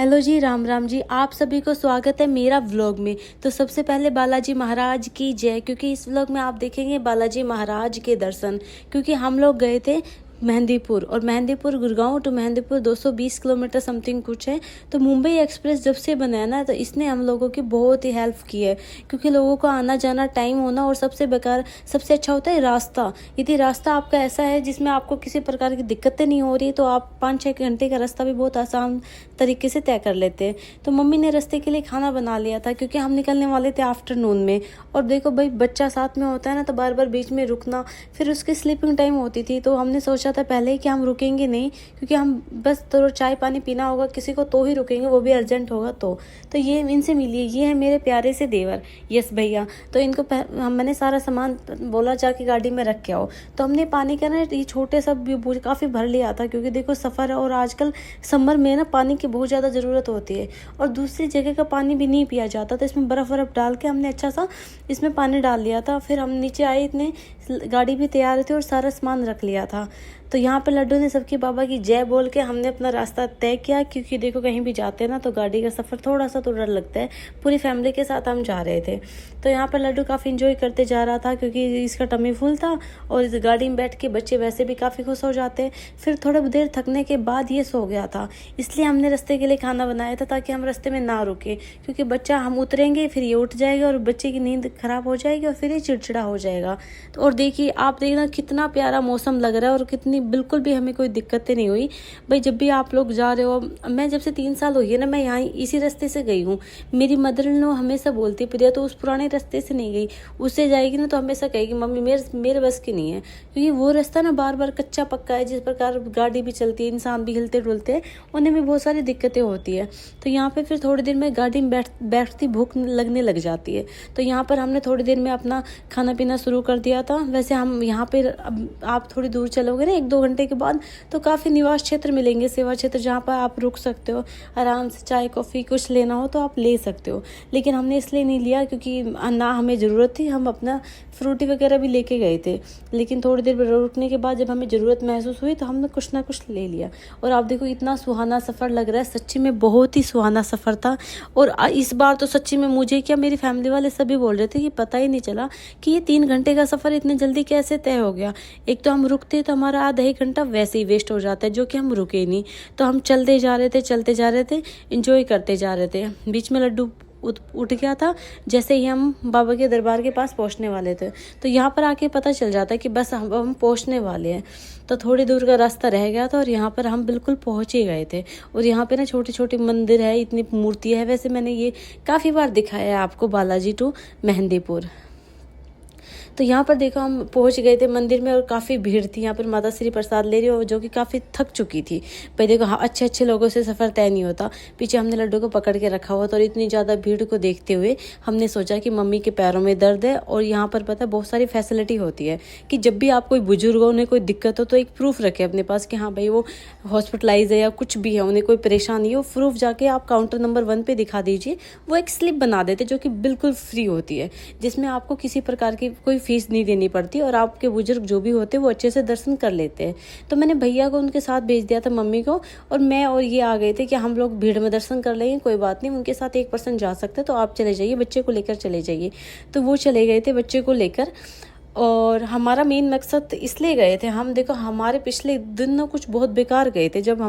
Hello जी, राम राम जी। आप सभी को स्वागत है मेरा व्लॉग में। तो सबसे पहले बालाजी महाराज की जय, क्योंकि इस व्लॉग में आप देखेंगे बालाजी महाराज के दर्शन। क्योंकि हम लोग गए थे मेहंदीपुर, और Mehandipur Gurgaon to Mehandipur 220 kilometre something कुछ है। तो मुंबई एक्सप्रेस जब से बना है ना, तो इसने हम लोगों की बहुत ही हेल्प की है। क्योंकि लोगों को आना जाना टाइम होना, और सबसे बेकार सबसे अच्छा होता है रास्ता। यदि रास्ता आपका ऐसा है जिसमें आपको किसी प्रकार की दिक्कतें नहीं हो रही, तो आप 5-6 घंटे का रास्ता भी बहुत आसान तरीके से तय कर लेते हैं। तो मम्मी ने रास्ते के लिए खाना बना लिया था, क्योंकि हम निकलने वाले थे आफ्टरनून में। और देखो भाई, बच्चा साथ में होता है ना, तो बार बार बीच में रुकना, फिर उसकी स्लीपिंग टाइम होती थी। तो हमने सोचा था पहले ही कि हम रुकेंगे नहीं, क्योंकि हम बस थोड़ा चाय पानी पीना होगा किसी को तो ही रुकेंगे, वो भी अर्जेंट होगा तो ये इनसे मिलिए, ये है मेरे प्यारे से देवर यस भैया। तो इनको मैंने सारा सामान बोला जाके गाड़ी में रख के आओ। तो हमने पानी का ना ये छोटे सब काफ़ी भर लिया था, क्योंकि देखो सफ़र है और आजकल समर में ना पानी की बहुत ज़्यादा ज़रूरत होती है। और दूसरी जगह का पानी भी नहीं पिया जाता, तो इसमें बर्फ़ डाल के हमने अच्छा सा इसमें पानी डाल लिया था। फिर हम नीचे आए, इतने गाड़ी भी तैयार थी और सारा सामान रख लिया था। तो यहाँ पे लड्डू ने सबके बाबा की जय बोल के हमने अपना रास्ता तय किया, क्योंकि देखो कहीं भी जाते हैं ना, तो गाड़ी का सफ़र थोड़ा सा तो डर लगता है। पूरी फैमिली के साथ हम जा रहे थे। तो यहाँ पर लड्डू काफ़ी इंजॉय करते जा रहा था, क्योंकि इसका टमी फुल था, और इस गाड़ी में बैठ के बच्चे वैसे भी काफ़ी खुश हो जाते हैं। फिर थोड़ी देर थकने के बाद ये सो गया था, इसलिए हमने रास्ते के लिए खाना बनाया था, ताकि हम रास्ते में ना रुके। क्योंकि बच्चा, हम उतरेंगे फिर ये उठ जाएगा और बच्चे की नींद खराब हो जाएगी, और फिर ये चिड़चिड़ा हो जाएगा। तो और देखिए, आप देखना कितना प्यारा मौसम लग रहा है, और कितनी बिल्कुल भी हमें कोई दिक्कतें नहीं हुई। भाई जब भी आप लोग जा रहे हो, मैं जब से 3 साल हुई है ना, मैं यहाँ इसी रास्ते से गई हूँ। मेरी मदर इन लॉ हमेशा बोलती, प्रिया तो उस पुराने रास्ते से नहीं गई, उससे जाएगी ना तो हमेशा कहेगी मम्मी मेरे बस की नहीं है। क्योंकि वो रास्ता ना बार बार कच्चा पक्का है, जिस प्रकार गाड़ी भी चलती है, इंसान भी हिलते डुलते हैं, उन्हें भी बहुत सारी दिक्कतें होती है। तो यहाँ पर फिर थोड़ी देर में गाड़ी में बैठती भूख लगने लग जाती है। तो यहाँ पर हमने थोड़ी देर में अपना खाना पीना शुरू कर दिया था। वैसे हम यहाँ पर, अब आप थोड़ी दूर चलोगे ना 1-2 घंटे के बाद, तो काफ़ी निवास क्षेत्र मिलेंगे, सेवा क्षेत्र, जहाँ पर आप रुक सकते हो आराम से, चाय कॉफ़ी कुछ लेना हो तो आप ले सकते हो। लेकिन हमने इसलिए नहीं लिया क्योंकि ना हमें ज़रूरत थी, हम अपना फ्रूटी वगैरह भी लेके गए थे। लेकिन थोड़ी देर रुकने के बाद जब हमें ज़रूरत महसूस हुई, तो हमने कुछ ना कुछ ले लिया। और आप देखो, इतना सुहाना सफ़र लग रहा है, सच्ची में बहुत ही सुहाना सफ़र था। और इस बार तो सच्ची में मुझे क्या, मेरी फैमिली वाले सभी बोल रहे थे कि पता ही नहीं चला कि ये 3 घंटे का सफ़र इतने जल्दी कैसे तय हो गया। एक तो हम रुकते तो हमारा आधा 1 घंटा वैसे ही वेस्ट हो जाता है, जो कि हम रुके नहीं। तो हम चलते जा रहे थे, एंजॉय करते जा रहे थे। बीच में लड्डू उठ गया था जैसे ही हम बाबा के दरबार के पास पहुंचने वाले थे। तो यहाँ पर आके पता चल जाता है कि बस हम पहुंचने वाले हैं। तो थोड़ी दूर का रास्ता रह गया था, और यहाँ पर हम बिल्कुल पहुंच ही गए थे। और यहाँ पे ना छोटी छोटी मंदिर है, इतनी मूर्तियाँ है। वैसे मैंने ये काफ़ी बार दिखाया है आपको, बालाजी टू मेहंदीपुर। तो यहाँ पर देखो, हम पहुँच गए थे मंदिर में, और काफ़ी भीड़ थी। यहाँ पर माता श्री प्रसाद ले रही हो, जो कि काफ़ी थक चुकी थी। पर देखो, हाँ, अच्छे अच्छे लोगों से सफ़र तय नहीं होता। पीछे हमने लड्डू को पकड़ के रखा हुआ था, और इतनी ज़्यादा भीड़ को देखते हुए हमने सोचा कि मम्मी के पैरों में दर्द है। और यहाँ पर पता है, बहुत सारी फैसिलिटी होती है कि जब भी आप कोई बुजुर्ग हो, उन्हें कोई दिक्कत हो, तो एक प्रूफ रखें अपने पास कि हाँ भाई वो हॉस्पिटलाइज है या कुछ भी है, उन्हें कोई परेशानी हो, प्रूफ जाके आप काउंटर नंबर 1 पे दिखा दीजिए। वो एक स्लिप बना देते, जो कि बिल्कुल फ्री होती है, जिसमें आपको किसी प्रकार की कोई फीस नहीं देनी पड़ती, और आपके बुजुर्ग जो भी होते हैं वो अच्छे से दर्शन कर लेते हैं। तो मैंने भैया को उनके साथ भेज दिया था, मम्मी को, और मैं और ये आ गए थे कि हम लोग भीड़ में दर्शन कर लेंगे, कोई बात नहीं, उनके साथ 1 पर्सन जा सकते हैं, तो आप चले जाइए, बच्चे को लेकर चले जाइए। तो वो चले गए थे बच्चे को लेकर। और हमारा मेन मकसद इसलिए गए थे, हम देखो हमारे पिछले दिन ना कुछ बहुत बेकार गए थे। जब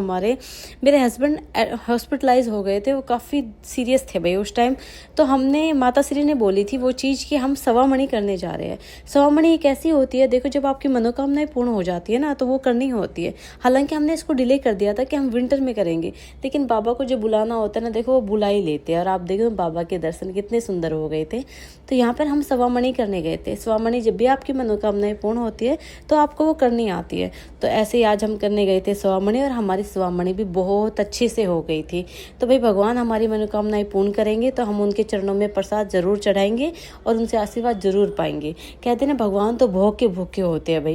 मेरे हस्बैंड हॉस्पिटलाइज हो गए थे, वो काफ़ी सीरियस थे भाई उस टाइम। तो हमने, माता श्री ने बोली थी वो चीज़ कि हम सवामणि करने जा रहे हैं। सवामणि एक ऐसी होती है, देखो जब आपकी मनोकामनाएं पूर्ण हो जाती है ना, तो वो करनी होती है। हालांकि हमने इसको डिले कर दिया था कि हम विंटर में करेंगे, लेकिन बाबा को जो बुलाना होता है ना, देखो वो बुला ही लेते हैं। और आप देखो बाबा के दर्शन कितने सुंदर हो गए थे। तो यहाँ पर हम सवामणि करने गए थे। सवामणि जब भी आपकी मनोकामनाएं पूर्ण होती है, तो आपको वो करनी आती है। तो ऐसे ही आज हम करने गए थे सवामणि, और हमारी सवामणि भी बहुत अच्छे से हो गई थी। तो भाई भगवान हमारी मनोकामनाएं पूर्ण करेंगे, तो हम उनके चरणों में प्रसाद जरूर चढ़ाएंगे, और उनसे आशीर्वाद जरूर पाएंगे। कहते हैं ना, भगवान तो भोग के भूखे होते हैं भाई।